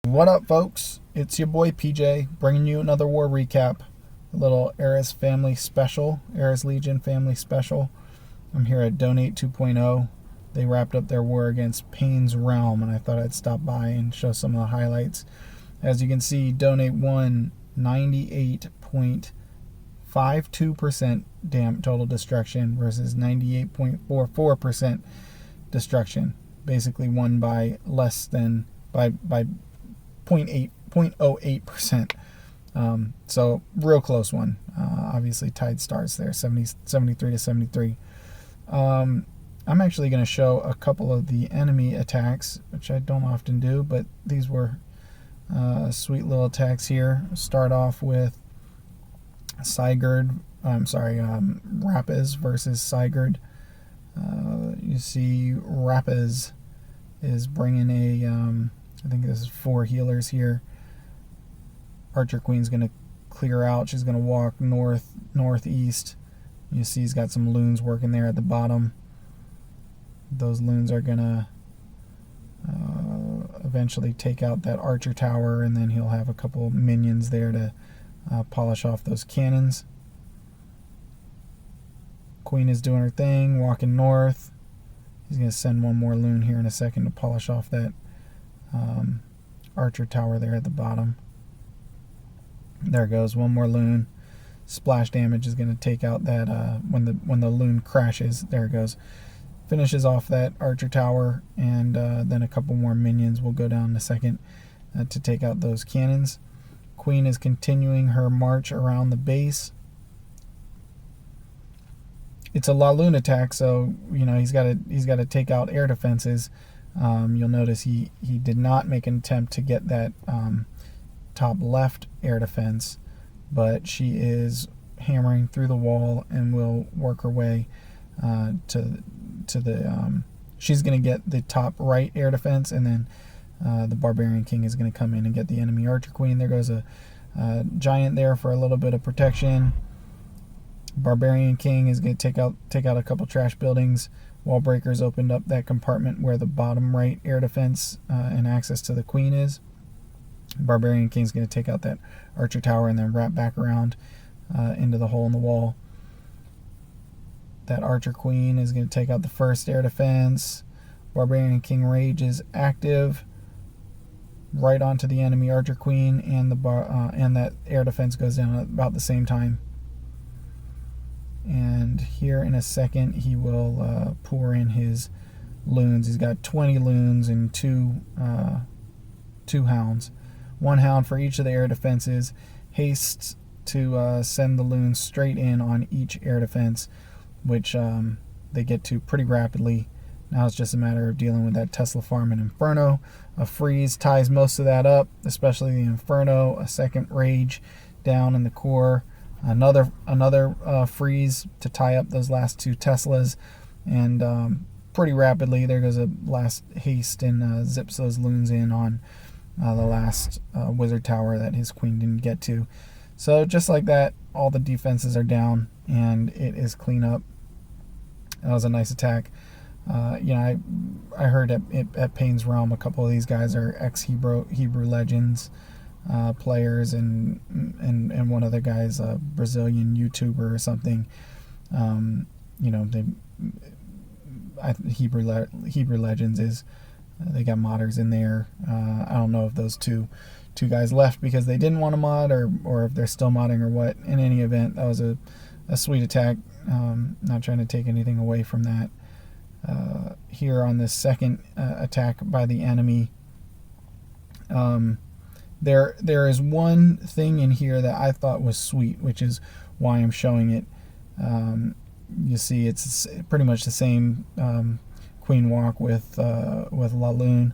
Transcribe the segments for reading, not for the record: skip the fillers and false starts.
What up, folks? It's your boy PJ bringing you another war recap, a little Eris family special, Eris Legion family special. I'm here at Donate 2.0. They wrapped up their war against Pain's Realm, and I thought I'd stop by and show some of the highlights. As you can see, Donate won 98.52% total destruction versus 98.44% destruction. Basically won by less than by 0.08%. So real close one. Obviously tied stars there, 73 to 73. I'm actually going to show a couple of the enemy attacks, which I don't often do, but these were sweet little attacks here. Start off with Rapaz versus Sigurd. You see Rapaz is bringing I think this is 4 healers here. Archer Queen's going to clear out. She's going to walk northeast. You see he's got some loons working there at the bottom. Those loons are going to eventually take out that archer tower, and then he'll have a couple minions there to polish off those cannons. Queen is doing her thing, walking north. He's going to send one more loon here in a second to polish off that archer tower there at the bottom. There goes one more loon. Splash damage is going to take out that when the loon crashes. There it goes. Finishes off that archer tower, and then a couple more minions will go down in a second to take out those cannons. Queen is continuing her march around the base. It's a LaLoon attack, so he's got to take out air defenses. You'll notice he did not make an attempt to get that top left air defense, but she is hammering through the wall and will work her way to the. She's going to get the top right air defense, and then the Barbarian King is going to come in and get the enemy Archer Queen. There goes a giant there for a little bit of protection. Barbarian King is going to take out a couple trash buildings. Wall breakers opened up that compartment where the bottom right air defense and access to the Queen is. Barbarian King is going to take out that archer tower and then wrap back around into the hole in the wall. That Archer Queen is going to take out the first air defense. Barbarian King Rage is active right onto the enemy Archer Queen, and and that air defense goes down at about the same time. And here in a second he will pour in his loons. He's got 20 loons and two hounds. 1 hound for each of the air defenses. Hastes to send the loons straight in on each air defense, which they get to pretty rapidly. Now it's just a matter of dealing with that Tesla farm and Inferno. A freeze ties most of that up, especially the Inferno. A second rage down in the core. Another freeze to tie up those last 2 Teslas, and pretty rapidly there goes a last haste and zips those loons in on the last wizard tower that his queen didn't get to. So just like that, all the defenses are down and it is clean up. That was a nice attack. I heard at Pain's Realm a couple of these guys are ex-Hebrew Legends players, and one of the guys a Brazilian YouTuber or something. Hebrew Legends is they got modders in there. I don't know if those two guys left because they didn't want to mod, or if they're still modding or what. In any event, that was a sweet attack. Not trying to take anything away from that. Here on this second attack by the enemy, there is one thing in here that I thought was sweet, which is why I'm showing it. You see, it's pretty much the same queen walk with LaLoon,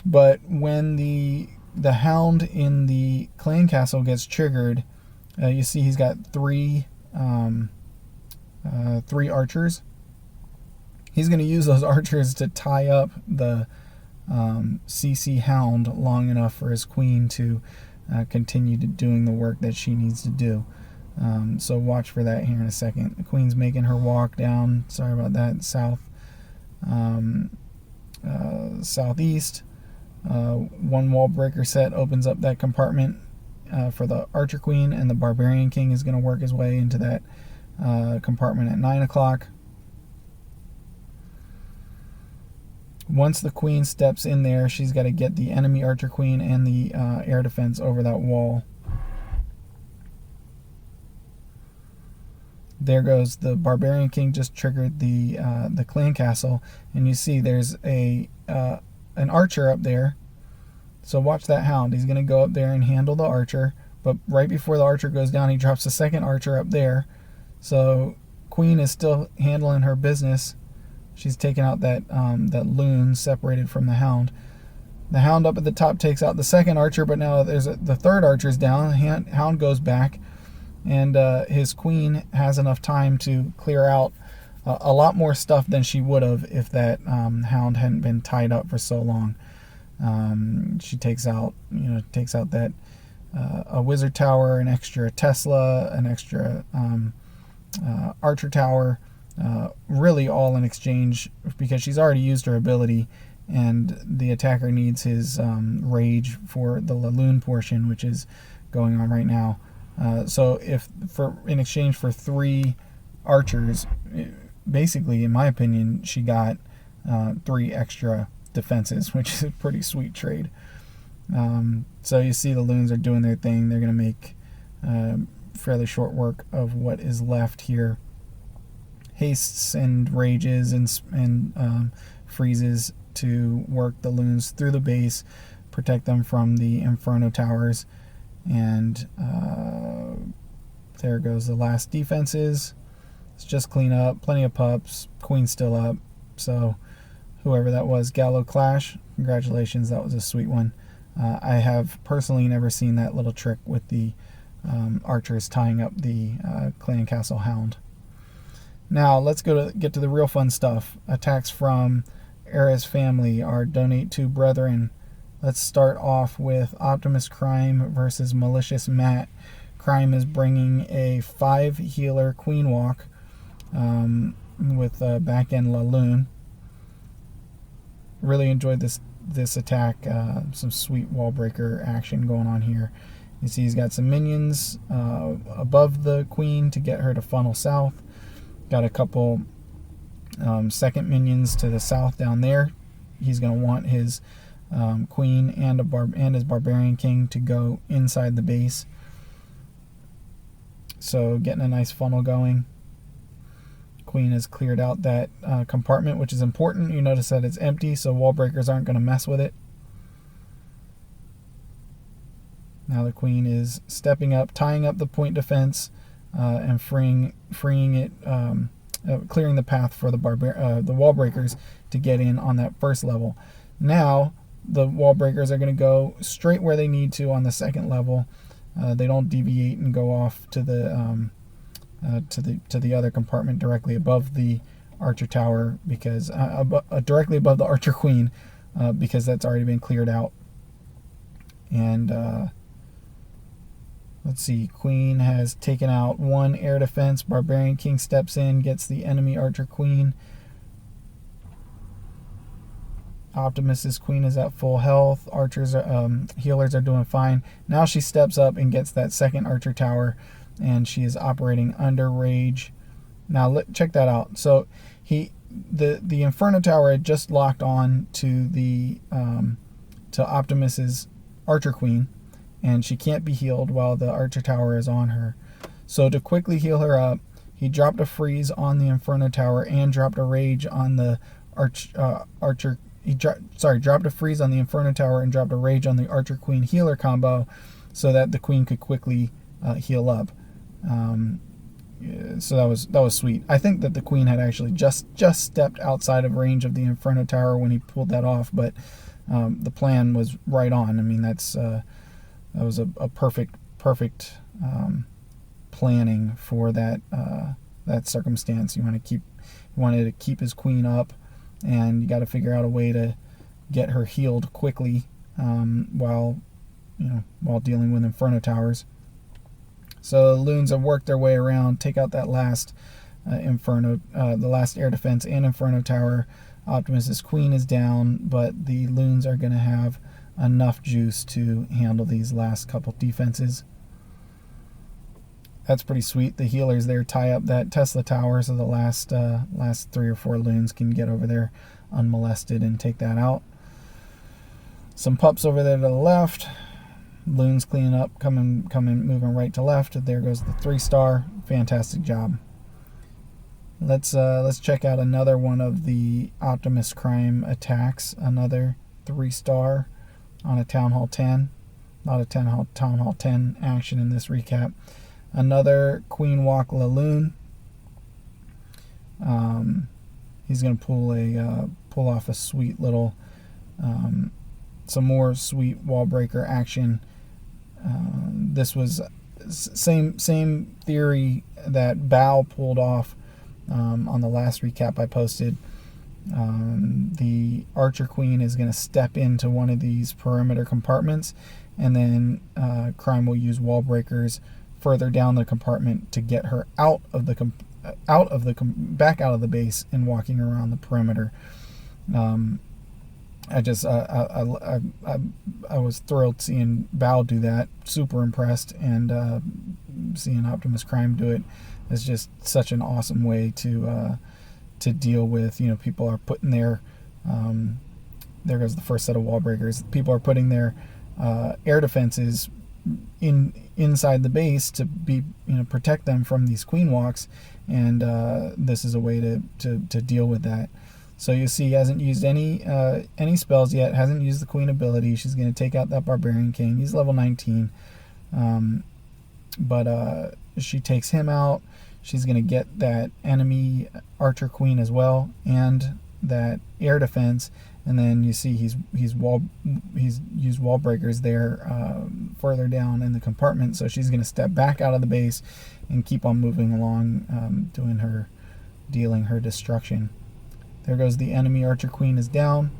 but when the Hound in the clan castle gets triggered, you see he's got 3 archers. He's going to use those archers to tie up the CC Hound long enough for his queen to continue doing the work that she needs to do. So watch for that here in a second. The queen's making her walk down, southeast. One wall breaker set opens up that compartment for the Archer Queen, and the Barbarian King is going to work his way into that compartment at 9 o'clock. Once the Queen steps in there, she's got to get the enemy Archer Queen and the air defense over that wall. There goes the Barbarian King, just triggered the clan castle, and you see there's an archer up there. So watch that Hound. He's going to go up there and handle the archer, but right before the archer goes down, he drops the second archer up there. So Queen is still handling her business. She's taking out that loon separated from the Hound. The Hound up at the top takes out the second archer, but now the third archer's down. Hound goes back, and his Queen has enough time to clear out a lot more stuff than she would have if that Hound hadn't been tied up for so long. She takes out that a wizard tower, an extra Tesla, an extra archer tower, really all in exchange because she's already used her ability, and the attacker needs his rage for the LaLoon portion, which is going on right now. So in exchange for 3 archers, basically, in my opinion, she got 3 extra defenses, which is a pretty sweet trade. So you see the loons are doing their thing. They're going to make fairly short work of what is left here. Hastes and rages and freezes to work the loons through the base, protect them from the Inferno towers, and there goes the last defenses. It's just clean up, plenty of pups, Queen's still up, so whoever that was, Gallo Clash, congratulations, that was a sweet one. I have personally never seen that little trick with the archers tying up the clan castle Hound. Now let's get to the real fun stuff. Attacks from Era's family, our donate to brethren. Let's start off with Optimus Crime versus Malicious Matt. Crime is bringing a 5 healer Queen Walk with back end LaLoon. Really enjoyed this attack. Some sweet wall breaker action going on here. You see he's got some minions above the Queen to get her to funnel south. Got a couple second minions to the south down there. He's going to want his Queen and his Barbarian King to go inside the base. So getting a nice funnel going. Queen has cleared out that compartment, which is important. You notice that it's empty, so wall breakers aren't going to mess with it. Now the Queen is stepping up, tying up the point defense, and freeing it, clearing the path for the wall breakers to get in on that first level. Now the wall breakers are going to go straight where they need to on the second level. They don't deviate and go off to the other compartment directly above the Archer Tower, because directly above the Archer Queen, because that's already been cleared out. And let's see, Queen has taken out 1 air defense. Barbarian King steps in, gets the enemy Archer Queen. Optimus's Queen is at full health. Healers are doing fine. Now she steps up and gets that second Archer Tower, and she is operating under rage. Now check that out. So the Inferno Tower had just locked on to to Optimus's Archer Queen, and she can't be healed while the Archer Tower is on her. So to quickly heal her up, he dropped a freeze on the Inferno Tower and dropped a rage on the Archer. Dropped a freeze on the Inferno Tower and dropped a rage on the Archer Queen healer combo, so that the Queen could quickly heal up. So that was sweet. I think that the Queen had actually just stepped outside of range of the Inferno Tower when he pulled that off, but the plan was right on. I mean, that was a perfect planning for that circumstance. You wanted to keep his Queen up, and you got to figure out a way to get her healed quickly while dealing with Inferno Towers. So the loons have worked their way around, take out that last the last air defense and Inferno Tower. Optimus's Queen is down, but the loons are going to have enough juice to handle these last couple defenses. That's pretty sweet. The healers there tie up that Tesla tower, so the last 3 or 4 loons can get over there unmolested and take that out. Some pups over there to the left. Loons cleaning up, moving right to left. There goes the 3-star. Fantastic job. Let's check out another one of the Optimus Crime attacks. Another 3-star on a Town Hall 10. A lot of Town Hall 10 action in this recap. Another Queen Walk LaLoon. He's going to pull off a sweet little, some more sweet wall breaker action. This was same theory that Bao pulled off on the last recap I posted. The Archer Queen is going to step into one of these perimeter compartments, and then Crime will use wall breakers further down the compartment to get her back out of the base and walking around the perimeter. I was thrilled seeing Bao do that. Super impressed, and seeing Optimus Crime do it is just such an awesome way to deal with. People are putting their there goes the first set of wall breakers. People are putting their air defenses inside the base to be protect them from these queen walks, and this is a way to deal with that. So you see he hasn't used any spells yet, hasn't used the queen ability. She's going to take out that barbarian king. He's level 19, but she takes him out. She's going to get that enemy archer queen as well, and that air defense. And then you see he's used wall breakers there further down in the compartment. So she's going to step back out of the base and keep on moving along, dealing her destruction. There goes the enemy archer queen is down.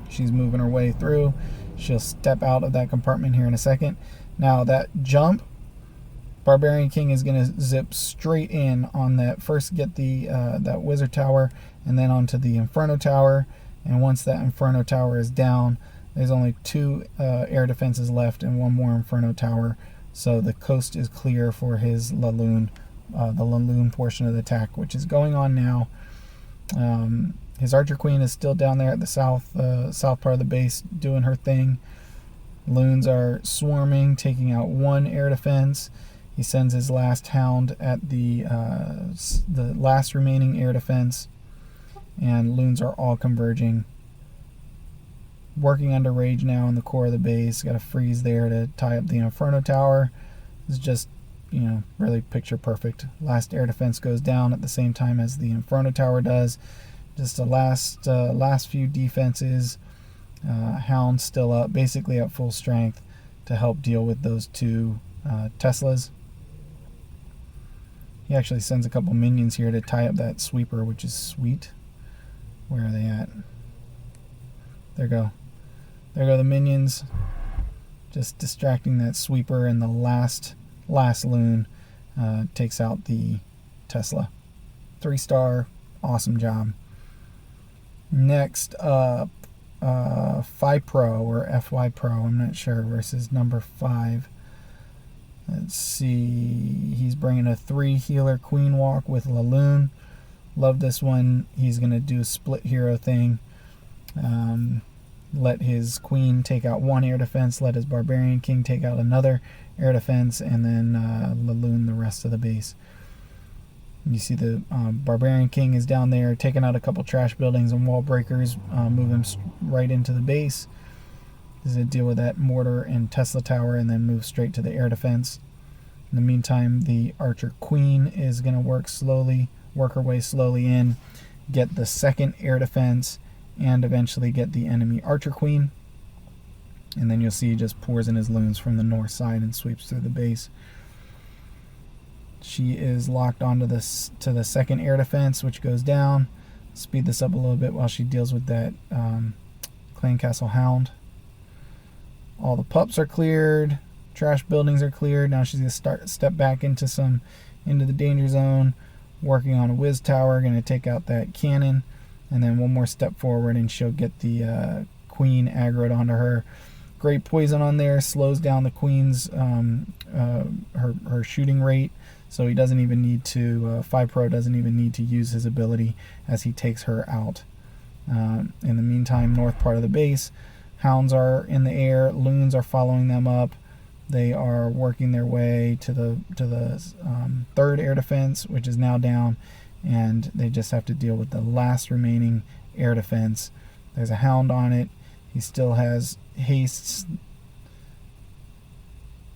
She's moving her way through. She'll step out of that compartment here in a second. Now that jump, Barbarian King is going to zip straight in on that. First get the that wizard tower, and then onto the inferno tower. And once that inferno tower is down, there's only 2 air defenses left and 1 more inferno tower. So the coast is clear for his LaLoon, the LaLoon portion of the attack, which is going on now. His archer queen is still down there at the south part of the base doing her thing. Loons are swarming, taking out 1 air defense. He sends his last hound at the last remaining air defense, and loons are all converging. Working under rage now in the core of the base. Got a freeze there to tie up the inferno tower. It's just really picture perfect. Last air defense goes down at the same time as the inferno tower does. Just the last few defenses. Hound still up, basically at full strength to help deal with those 2 Teslas. He actually sends a couple minions here to tie up that sweeper, which is sweet. Where are they at? There go the minions, just distracting that sweeper, and the last loon takes out the Tesla. 3-star, awesome job. Next up, Fpro or Fpro, I'm not sure, versus number 5. Let's see, he's bringing a 3 healer queen walk with LaLoon. Love this one. He's going to do a split hero thing. Let his queen take out 1 air defense, let his barbarian king take out another air defense, and then LaLoon the rest of the base. You see the barbarian king is down there taking out a couple trash buildings and wall breakers, move him right into the base. He's going to deal with that mortar and Tesla tower and then move straight to the air defense. In the meantime, the archer queen is going to work her way slowly in, get the 2nd air defense, and eventually get the enemy archer queen. And then you'll see he just pours in his loons from the north side and sweeps through the base. She is locked onto to the 2nd air defense, which goes down. Speed this up a little bit while she deals with that Clan Castle Hound. All the pups are cleared. Trash buildings are cleared. Now she's going to step back into the danger zone, working on a whiz tower. Going to take out that cannon, and then 1 more step forward, and she'll get the queen aggroed onto her. Great poison on there, slows down the queen's her shooting rate, so he doesn't even need to, Fpro doesn't even need to use his ability as he takes her out. In the meantime, north part of the base, hounds are in the air, loons are following them up. They are working their way to the third air defense, which is now down, and they just have to deal with the last remaining air defense. There's a hound on it. He still has hastes.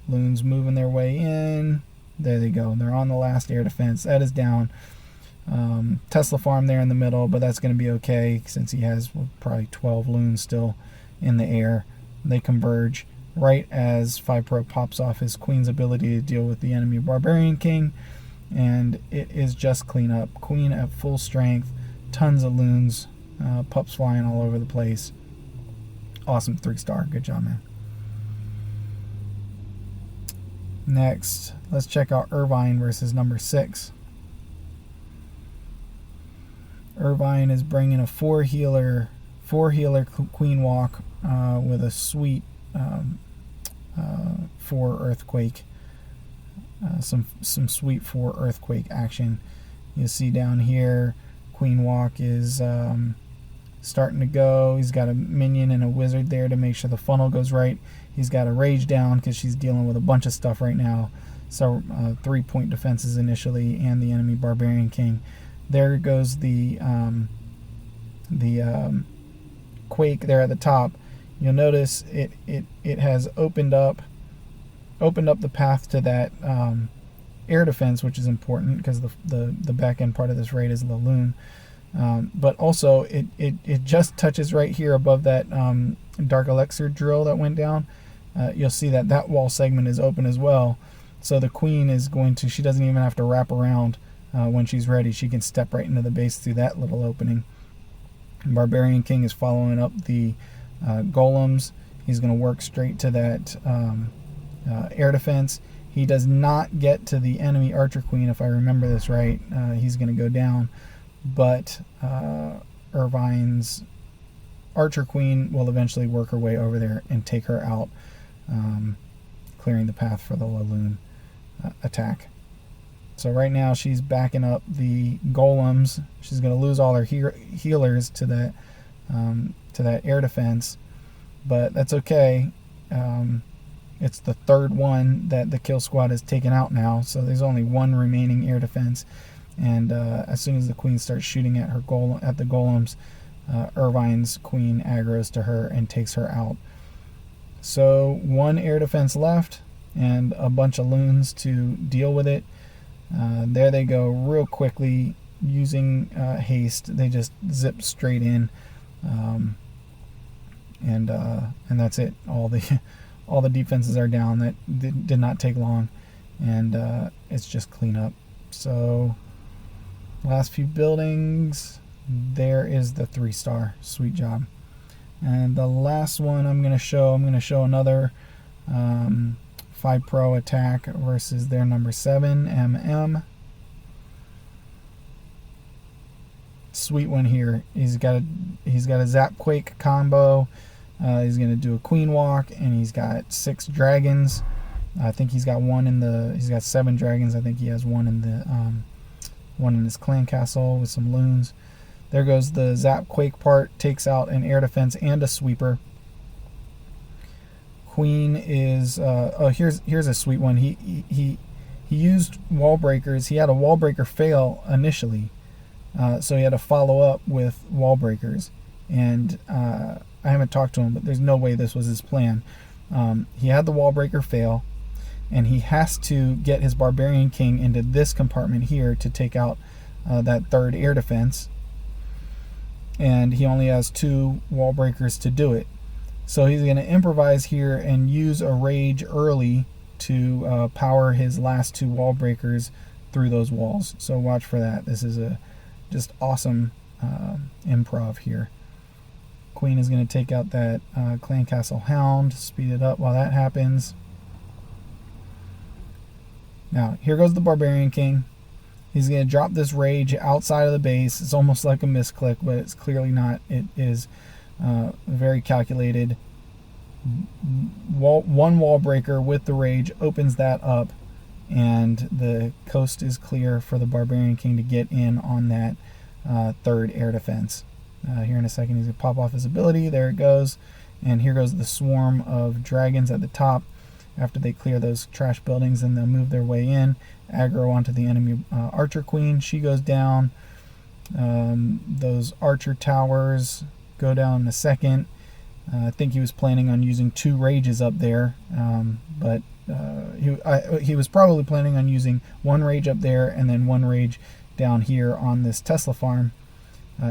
Loons moving their way in. There they go. They're on the last air defense. That is down. Tesla farm there in the middle, but that's going to be okay since he has probably 12 loons still in the air. They converge right as Fpro pops off his queen's ability to deal with the enemy barbarian king, and it is just cleanup. Queen at full strength, tons of loons, pups flying all over the place. Awesome 3-star. Good job, man. Next, let's check out Irvine versus number 6. Irvine is bringing a 4 healer queen walk with a sweet 4 earthquake, some sweet 4 earthquake action. You see down here, queen walk is starting to go. He's got a minion and a wizard there to make sure the funnel goes right. He's got a rage down because she's dealing with a bunch of stuff right now. So 3-point defenses initially, and the enemy barbarian king. There goes the quake there at the top. You'll notice it has opened up the path to that air defense, which is important because the back end part of this raid is LaLoon. But also it just touches right here above that dark elixir drill that went down. You'll see that wall segment is open as well. So the queen is going to, she doesn't even have to wrap around when she's ready. She can step right into the base through that little opening. Barbarian king is following up the golems. He's going to work straight to that air defense. He does not get to the enemy archer queen, if I remember this right. He's going to go down, but Irvine's archer queen will eventually work her way over there and take her out, clearing the path for the LaLoon attack. So right now she's backing up the golems. She's going to lose all her healers to that air defense, but that's okay. It's the third one that the kill squad has taken out now, so there's only one remaining air defense. And as soon as the queen starts shooting at the golems, Irvine's queen aggroes to her and takes her out. So one air defense left and a bunch of loons to deal with it. There they go real quickly using haste. They just zip straight in, and that's it. All the defenses are down. That did not take long, and it's just cleanup. So last few buildings, there is the 3-star. Sweet job. And the last one I'm going to show another Fpro attack versus their number 7 MM. Sweet one here. He's got a zap quake combo. He's going to do a queen walk, and he's got 6 dragons. I think he's got he's got 7 dragons. I think he has one in his clan castle with some loons. There goes the zap quake part, takes out an air defense and a sweeper. Queen is here's a sweet one. He used wall breakers. He had a wall breaker fail initially, so he had to follow up with wall breakers. And I haven't talked to him, but there's no way this was his plan. He had the wall breaker fail, and he has to get his barbarian king into this compartment here to take out that third air defense. And he only has 2 wall breakers to do it. So he's going to improvise here and use a rage early to power his last 2 wall breakers through those walls. So watch for that. This is a just awesome improv here. Queen is going to take out that clan castle hound, speed it up while that happens. Now here goes the barbarian king. He's going to drop this rage outside of the base. It's almost like a misclick, but it's clearly not. It is Very calculated. One wall breaker with the rage opens that up, and the coast is clear for the Barbarian King to get in on that third air defense. Here in a second, he's going to pop off his ability. There it goes. And here goes the swarm of dragons at the top. After they clear those trash buildings, and they'll move their way in, aggro onto the enemy archer queen. She goes down. Those archer towers go down in a second. I think he was planning on using 2 rages up there, but he was probably planning on using 1 rage up there and then 1 rage down here on this Tesla farm.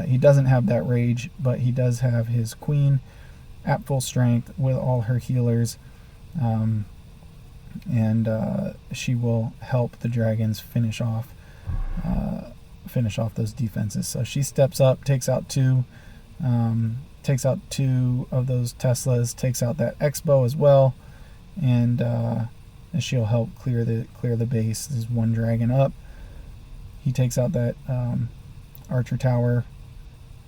He doesn't have that rage, but he does have his queen at full strength with all her healers, and she will help the dragons finish off those defenses. So she steps up, takes out 2 of those Teslas, takes out that X-bow as well, and she'll help clear the base. There's 1 dragon up. He takes out that archer tower.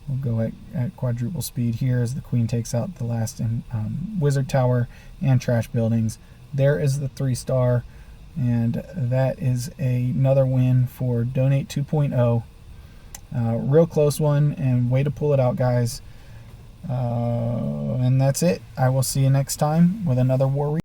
We'll go at quadruple speed here as the queen takes out the last wizard tower and trash buildings. There is the 3-star, and that is another win for Donate 2.0. Real close one, and way to pull it out, guys. And that's it. I will see you next time with another war.